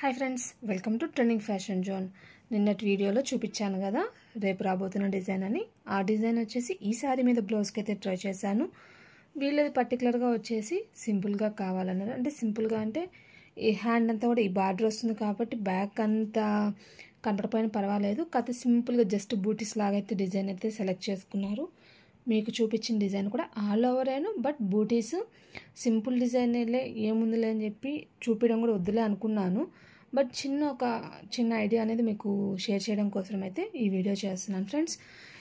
Hi friends, welcome to trending fashion zone. నిన్నటి వీడియోలో చూపించాను కదా రేపు రాబోతున్న డిజైన్ అని. ఆ డిజైన్ వచ్చేసి ఈ శారీ మీద బ్లౌజ్కి అయితే ట్రై చేశాను. వీళ్ళది పర్టికులర్గా వచ్చేసి సింపుల్గా కావాలన్నారు. అంటే సింపుల్గా అంటే ఈ హ్యాండ్ అంతా కూడా ఈ బార్డర్ వస్తుంది కాబట్టి బ్యాక్ అంతా కనపడపోయినా పర్వాలేదు. కాకపోతే సింపుల్గా జస్ట్ బూటీస్ లాగా అయితే డిజైన్ అయితే సెలెక్ట్ చేసుకున్నారు. మీకు చూపించిన డిజైన్ కూడా ఆల్ ఓవర్ అయినా బట్ బూటీస్ సింపుల్ డిజైన్లే ఏముందిలే అని చెప్పి చూపించడం కూడా వద్దులే అనుకున్నాను. బట్ చిన్న ఐడియా అనేది మీకు షేర్ చేయడం కోసం అయితే ఈ వీడియో చేస్తున్నాను ఫ్రెండ్స్.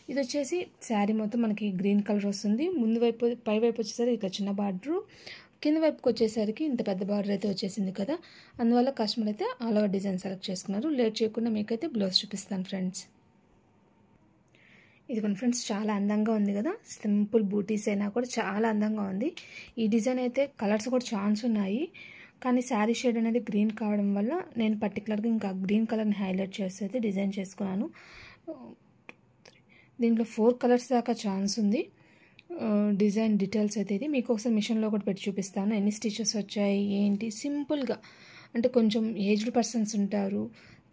ఇది వచ్చేసి శారీ మొత్తం మనకి గ్రీన్ కలర్ వస్తుంది. ముందు వైపు పై వైపు వచ్చేసరికి ఇట్లా చిన్న బార్డరు, కింద వైపుకి వచ్చేసరికి ఇంత పెద్ద బార్డర్ అయితే వచ్చేసింది కదా. అందువల్ల కస్టమర్ అయితే ఆల్ ఓవర్ డిజైన్ సెలెక్ట్ చేసుకున్నారు. లేట్ చేయకుండా మీకైతే బ్లౌజ్ చూపిస్తాను ఫ్రెండ్స్. ఇదిగోండి ఫ్రెండ్స్, చాలా అందంగా ఉంది కదా. సింపుల్ బూటీస్ అయినా కూడా చాలా అందంగా ఉంది. ఈ డిజైన్ అయితే కలర్స్ కూడా ఛాన్స్ ఉన్నాయి, కానీ శారీ షేడ్ అనేది గ్రీన్ కావడం వల్ల నేను పర్టికులర్గా ఇంకా గ్రీన్ కలర్ని హైలైట్ చేసి అయితే డిజైన్ చేసుకున్నాను. దీంట్లో 4 కలర్స్ దాకా ఛాన్స్ ఉంది. డిజైన్ డీటెయిల్స్ అయితే ఇది మీకు ఒకసారి మిషన్లో కూడా పెట్టి చూపిస్తాను. ఎన్ని స్టిచెస్ వచ్చాయి ఏంటి. సింపుల్గా అంటే కొంచెం ఏజ్డ్ పర్సన్స్ ఉంటారు,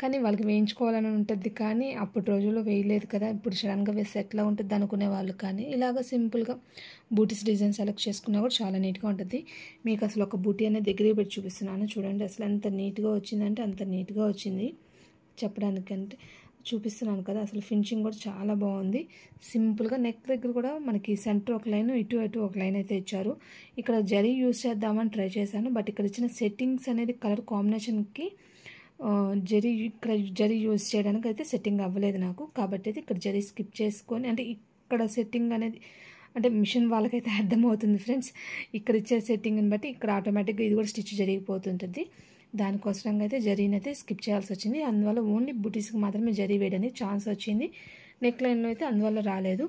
కానీ వాళ్ళకి వేయించుకోవాలని ఉంటుంది, కానీ అప్పటి రోజుల్లో వేయలేదు కదా, ఇప్పుడు సడన్గా వేస్తే ఎట్లా ఉంటుంది అనుకునే వాళ్ళు. కానీ ఇలాగ సింపుల్గా బూటీస్ డిజైన్ సెలెక్ట్ చేసుకున్నా కూడా చాలా నీట్గా ఉంటుంది. మీకు అసలు ఒక బూటీ అనేది దగ్గరే పెట్టి చూపిస్తున్నాను చూడండి. అసలు ఎంత నీట్గా వచ్చిందంటే అంత నీట్గా వచ్చింది చెప్పడానికంటే. చూపిస్తున్నాను కదా, అసలు ఫినిషింగ్ కూడా చాలా బాగుంది. సింపుల్గా నెక్ దగ్గర కూడా మనకి సెంటర్ ఒక లైన్, ఇటు ఒక లైన్ అయితే ఇచ్చారు. ఇక్కడ జరీ యూస్ చేద్దామని ట్రై చేశాను, బట్ ఇక్కడ ఇచ్చిన సెట్టింగ్స్ అనేది కలర్ కాంబినేషన్కి ఇక్కడ జరీ యూజ్ చేయడానికి అయితే సెట్టింగ్ అవ్వలేదు నాకు. కాబట్టి అయితే ఇక్కడ జరీ స్కిప్ చేసుకొని, అంటే ఇక్కడ సెట్టింగ్ అనేది అంటే మిషన్ వాళ్ళకైతే అర్థమవుతుంది ఫ్రెండ్స్. ఇక్కడ ఇచ్చే సెట్టింగ్ని బట్టి ఇక్కడ ఆటోమేటిక్గా ఇది కూడా స్టిచ్ జరిగిపోతుంటుంది. దానికోసంగా అయితే జరీని అయితే స్కిప్ చేయాల్సి వచ్చింది. అందువల్ల ఓన్లీ బుటీస్కి మాత్రమే జరీ వేయడానికి ఛాన్స్ వచ్చింది. నెక్ లైన్లో అయితే అందువల్ల రాలేదు.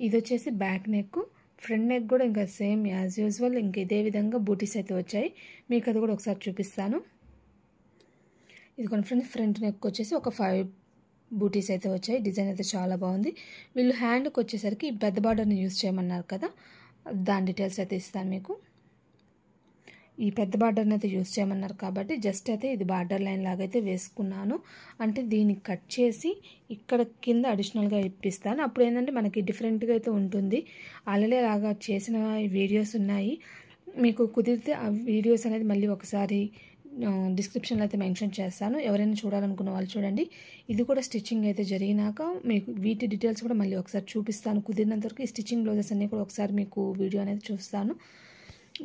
ఇది వచ్చేసి బ్యాక్ నెక్, ఫ్రంట్ నెక్ కూడా ఇంకా సేమ్ యాజ్ యూజువల్ ఇంక ఇదే విధంగా బూటీస్ అయితే వచ్చాయి. మీకు అది కూడా ఒకసారి చూపిస్తాను. ఇది కొన్ని ఫ్రంట్ నెక్ వచ్చేసి ఒక 5 బూటీస్ అయితే వచ్చాయి. డిజైన్ అయితే చాలా బాగుంది. వీళ్ళు హ్యాండ్కి వచ్చేసరికి పెద్ద బార్డర్ని యూజ్ చేయమన్నారు కదా, దాని డీటెయిల్స్ అయితే ఇస్తాను మీకు. ఈ పెద్ద బార్డర్ని అయితే యూజ్ చేయమన్నారు కాబట్టి జస్ట్ అయితే ఇది బార్డర్ లైన్ లాగా అయితే వేసుకున్నాను. అంటే దీన్ని కట్ చేసి ఇక్కడ కింద అడిషనల్గా ఇప్పిస్తాను. అప్పుడు ఏంటంటే మనకి డిఫరెంట్గా అయితే ఉంటుంది. ఆల్రెడీ లాగా చేసిన వీడియోస్ ఉన్నాయి, మీకు కుదిరితే ఆ వీడియోస్ అనేది మళ్ళీ ఒకసారి డిస్క్రిప్షన్లో అయితే మెన్షన్ చేస్తాను. ఎవరైనా చూడాలనుకున్న వాళ్ళు చూడండి. ఇది కూడా స్టిచ్చింగ్ అయితే జరిగినాక మీకు వీటి డీటెయిల్స్ కూడా మళ్ళీ ఒకసారి చూపిస్తాను. కుదిరినంత వరకు ఈ స్టిచ్చింగ్ బ్లౌజెస్ అన్నీ కూడా ఒకసారి మీకు వీడియో అనేది చూస్తాను.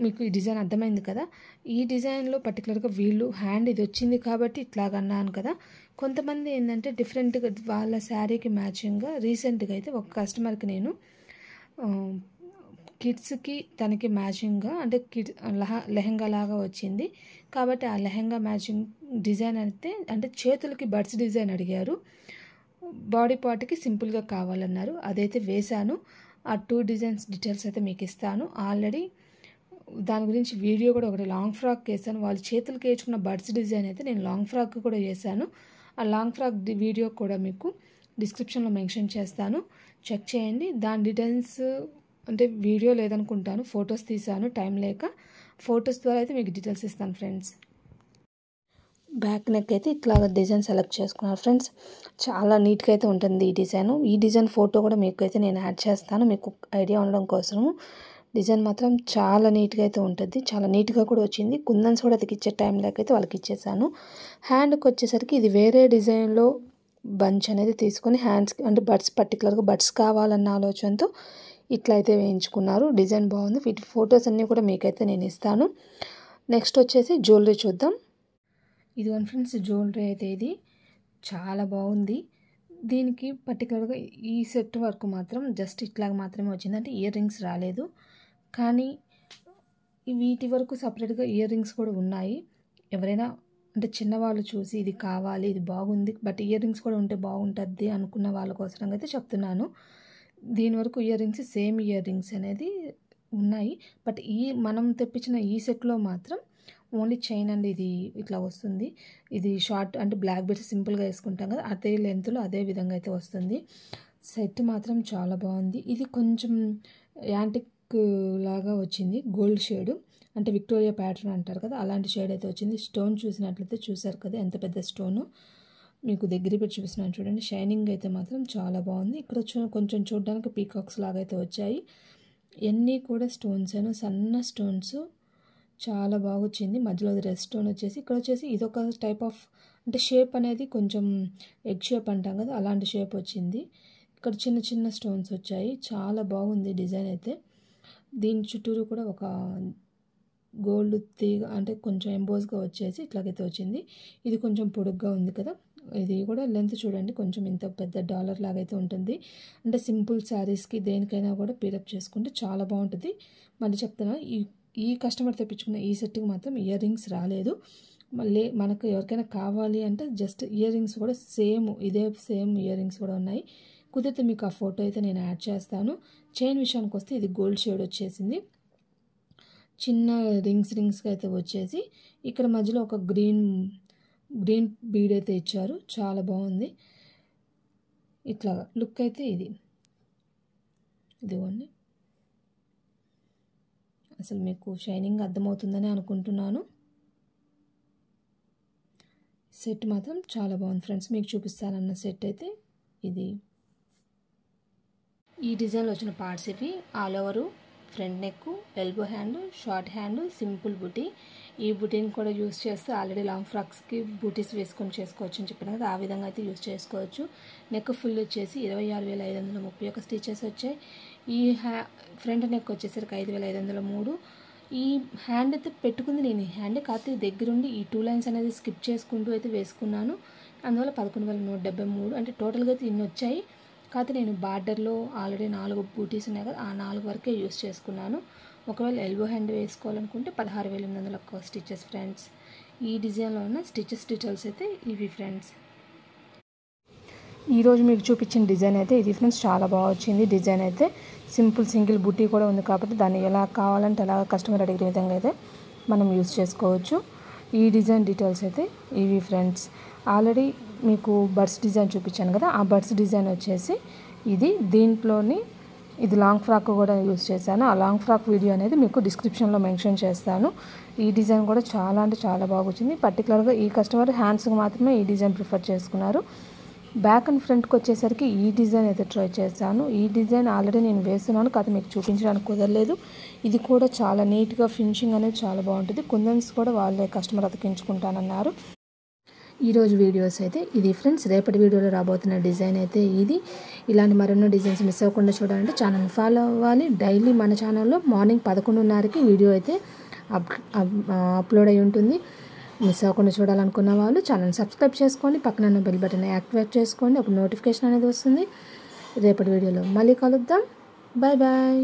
మీకు ఈ డిజైన్ అర్థమైంది కదా. ఈ డిజైన్లో పర్టికులర్గా వీళ్ళు హ్యాండ్ ఇది వచ్చింది కాబట్టి ఇట్లాగన్నాను కదా. కొంతమంది ఏంటంటే డిఫరెంట్గా వాళ్ళ శారీకి మ్యాచింగ్గా రీసెంట్గా అయితే ఒక కస్టమర్కి నేను కిడ్స్కి తనకి మ్యాచింగ్గా అంటే లెహంగా లాగా వచ్చింది కాబట్టి ఆ లెహంగా మ్యాచింగ్ డిజైన్ అయితే అంటే చేతులకి బడ్స్ డిజైన్ అడిగారు, బాడీ పార్ట్కి సింపుల్గా కావాలన్నారు. అదైతే వేశాను. ఆ 2 డిజైన్స్ డీటెయిల్స్ అయితే మీకు ఇస్తాను. ఆల్రెడీ దాని గురించి వీడియో కూడా ఒకటి లాంగ్ ఫ్రాక్ వేసాను. వాళ్ళు చేతులకి వేసుకున్న బడ్స్ డిజైన్ అయితే నేను లాంగ్ ఫ్రాక్ కూడా వేసాను. ఆ లాంగ్ ఫ్రాక్ వీడియో కూడా మీకు డిస్క్రిప్షన్లో మెన్షన్ చేస్తాను, చెక్ చేయండి. దాని డీటెయిల్స్ అంటే వీడియో లేదనుకుంటాను, ఫొటోస్ తీసాను టైం లేక. ఫొటోస్ ద్వారా అయితే మీకు డీటెయిల్స్ ఇస్తాను ఫ్రెండ్స్. బ్యాక్ నెక్ అయితే ఇట్లా డిజైన్ సెలెక్ట్ చేసుకున్నారు ఫ్రెండ్స్. చాలా నీట్గా అయితే ఉంటుంది ఈ డిజైన్. ఈ డిజైన్ ఫోటో కూడా మీకు అయితే నేను యాడ్ చేస్తాను, మీకు ఐడియా ఉండడం కోసము. డిజైన్ మాత్రం చాలా నీట్గా అయితే ఉంటుంది, చాలా నీట్గా కూడా వచ్చింది. కుందన్స్ కూడా అతికిచ్చే టైం లేక అయితే వాళ్ళకి ఇచ్చేసాను. హ్యాండ్కి వచ్చేసరికి ఇది వేరే డిజైన్లో బంచ్ అనేది తీసుకొని హ్యాండ్స్కి అంటే బడ్స్ పర్టికులర్గా బడ్స్ కావాలన్న ఆలోచనతో ఇట్లా అయితే వేయించుకున్నారు. డిజైన్ బాగుంది. వీటి ఫొటోస్ అన్నీ కూడా మీకైతే నేను ఇస్తాను. నెక్స్ట్ వచ్చేసి జ్యువెలరీ చూద్దాం. ఇది వన్ ఫ్రెండ్స్ జ్యువెలరీ అయితే ఇది చాలా బాగుంది. దీనికి పర్టికులర్గా ఈ సెట్ వరకు మాత్రం జస్ట్ ఇట్లాగ మాత్రమే వచ్చింది, అంటే ఇయర్ రింగ్స్ రాలేదు. కానీ వీటి వరకు సపరేట్గా ఇయర్ రింగ్స్ కూడా ఉన్నాయి. ఎవరైనా అంటే చిన్నవాళ్ళు చూసి ఇది కావాలి, ఇది బాగుంది, బట్ ఇయర్ రింగ్స్ కూడా ఉంటే బాగుంటుంది అనుకున్న వాళ్ళ కోసం అయితే చెప్తున్నాను. దీని వరకు ear rings same ear rings అనేది ఉన్నాయి, బట్ మనం తెప్పించిన ఈ సెట్లో మాత్రం ఓన్లీ చైన్ అండ్ ఇది ఇట్లా వస్తుంది. ఇది షార్ట్ అంటే బ్లాక్ బెడ్స్ సింపుల్గా వేసుకుంటాం కదా, అదే లెంత్లో అదే విధంగా అయితే వస్తుంది. సెట్ మాత్రం చాలా బాగుంది. ఇది కొంచెం యాంటిక్ లాగా వచ్చింది, గోల్డ్ షేడ్. అంటే విక్టోరియా ప్యాటర్న్ అంటారు కదా, అలాంటి షేడ్ అయితే వచ్చింది. స్టోన్ చూసినట్లయితే చూసారు కదా ఎంత పెద్ద స్టోను. మీకు దగ్గర పెట్టి చూపిస్తున్నాను చూడండి. షైనింగ్ అయితే మాత్రం చాలా బాగుంది. ఇక్కడ కొంచెం చూడడానికి పీకాక్స్ లాగా అయితే వచ్చాయి. ఇవన్నీ కూడా స్టోన్స్ సన్న స్టోన్స్, చాలా బాగా వచ్చింది. మధ్యలో రెడ్ స్టోన్ వచ్చేసి, ఇక్కడ వచ్చేసి ఇదొక టైప్ ఆఫ్ అంటే షేప్ అనేది కొంచెం ఎగ్ షేప్ అంటాం కదా, అలాంటి షేప్ వచ్చింది. ఇక్కడ చిన్న చిన్న స్టోన్స్ వచ్చాయి. చాలా బాగుంది డిజైన్ అయితే. దీని చుట్టూరు కూడా ఒక గోల్డ్ తీగ అంటే కొంచెం ఎంబోస్గా వచ్చేసి ఇట్లాగైతే వచ్చింది. ఇది కొంచెం పొడుగ్గా ఉంది కదా, ఇది కూడా లెంత్ చూడండి కొంచెం ఇంత పెద్ద డాలర్ లాగా అయితే ఉంటుంది. అంటే సింపుల్ శారీస్కి దేనికైనా కూడా పీరప్ చేసుకుంటే చాలా బాగుంటుంది. మళ్ళీ చెప్తున్నా, ఈ కస్టమర్ తెప్పించుకున్న ఈ సెట్కి మాత్రం ఇయర్ రింగ్స్ రాలేదు. మళ్ళీ మనకు ఎవరికైనా కావాలి అంటే జస్ట్ ఇయర్ రింగ్స్ కూడా ఇదే సేమ్ ఇయర్ రింగ్స్ కూడా ఉన్నాయి. కుదిరితే మీకు ఆ ఫోటో అయితే నేను యాడ్ చేస్తాను. చైన్ విషయానికి వస్తే ఇది గోల్డ్ షేడ్ వచ్చేసింది. చిన్న రింగ్స్గా అయితే వచ్చేసి ఇక్కడ మధ్యలో ఒక గ్రీన్ బీడ్ అయితే ఇచ్చారు. చాలా బాగుంది. ఇట్లా లుక్ అయితే ఇదిగోండి. అసలు మీకు షైనింగ్ అర్థమవుతుందని అనుకుంటున్నాను. సెట్ మాత్రం చాలా బాగుంది ఫ్రెండ్స్. మీకు చూపిస్తానన్న సెట్ అయితే ఇది. ఈ డిజైన్లో వచ్చిన పార్ట్స్ ఇవి. All over front neck, elbow hand, short hand, simple బుటీ. ఈ బుటీని కూడా యూస్ చేస్తే ఆల్రెడీ లాంగ్ ఫ్రాక్స్కి బూటీస్ వేసుకొని చేసుకోవచ్చు అని చెప్పిన కదా, ఆ విధంగా అయితే యూస్ చేసుకోవచ్చు. నెక్ ఫుల్ వచ్చేసి 26,531 స్టిచెస్ వచ్చాయి. ఈ ఫ్రంట్ నెక్ వచ్చేసరికి 5,503. ఈ హ్యాండ్ అయితే పెట్టుకుంది నేను ఈ హ్యాండ్, కాకపోతే దగ్గరుండి ఈ 2 లైన్స్ అనేది స్కిప్ చేసుకుంటూ అయితే వేసుకున్నాను. అందువల్ల 11,173 అంటే టోటల్గా అయితే ఇన్ని వచ్చాయి. కాకపోతే నేను బార్డర్లో ఆల్రెడీ 4 బూటీస్ ఉన్నాయి కదా, ఆ 4 వరకే యూస్ చేసుకున్నాను. ఒకవేళ ఎల్బో హ్యాండ్ వేసుకోవాలనుకుంటే 16,801 స్టిచెస్ ఫ్రెండ్స్. ఈ డిజైన్లో ఉన్న స్టిచెస్ డీటెయిల్స్ అయితే ఇవి ఫ్రెండ్స్. ఈరోజు మీకు చూపించిన డిజైన్ అయితే ఇది ఫ్రెండ్స్. చాలా బాగా వచ్చింది డిజైన్ అయితే. సింగిల్ బుటీ కూడా ఉంది కాబట్టి దాన్ని ఎలా కావాలంటే అలా కస్టమర్ అడిగిన విధంగా అయితే మనం యూస్ చేసుకోవచ్చు. ఈ డిజైన్ డీటెయిల్స్ అయితే ఇవి ఫ్రెండ్స్. ఆల్రెడీ మీకు బర్డ్స్ డిజైన్ చూపించాను కదా, ఆ బర్డ్స్ డిజైన్ వచ్చేసి దీంట్లోని ఇది లాంగ్ ఫ్రాక్ కూడా యూస్ చేశాను. ఆ లాంగ్ ఫ్రాక్ వీడియో అనేది మీకు డిస్క్రిప్షన్లో మెన్షన్ చేస్తాను. ఈ డిజైన్ కూడా చాలా అంటే చాలా బాగా వచ్చింది. పర్టికులర్గా ఈ కస్టమర్ హ్యాండ్స్కి మాత్రమే ఈ డిజైన్ ప్రిఫర్ చేసుకున్నారు. బ్యాక్ అండ్ ఫ్రంట్కి వచ్చేసరికి ఈ డిజైన్ అయితే ట్రై చేశాను. ఈ డిజైన్ ఆల్రెడీ నేను వేస్తున్నాను, కాదు మీకు చూపించడానికి కుదరలేదు. ఇది కూడా చాలా నీట్గా ఫినిషింగ్ అనేది చాలా బాగుంటుంది. కుందన్స్ కూడా వాళ్ళే కస్టమర్ అతికించుకుంటానన్నారు. ఈరోజు వీడియోస్ అయితే ఇది ఫ్రెండ్స్. రేపటి వీడియోలో రాబోతున్న డిజైన్ అయితే ఇది. ఇలాంటి మరెన్నో డిజైన్స్ మిస్ అవ్వకుండా చూడాలంటే ఛానల్ని ఫాలో అవ్వాలి. డైలీ మన ఛానల్లో మార్నింగ్ 11:30కి వీడియో అయితే అప్లోడ్ అయి ఉంటుంది. మిస్ అవ్వకుండా చూడాలనుకున్న వాళ్ళు ఛానల్ని సబ్స్క్రైబ్ చేసుకోండి, పక్కన బెల్ బటన్ యాక్టివేట్ చేసుకోండి, అప్పుడు నోటిఫికేషన్ అనేది వస్తుంది. రేపటి వీడియోలో మళ్ళీ కలుద్దాం. Bye bye.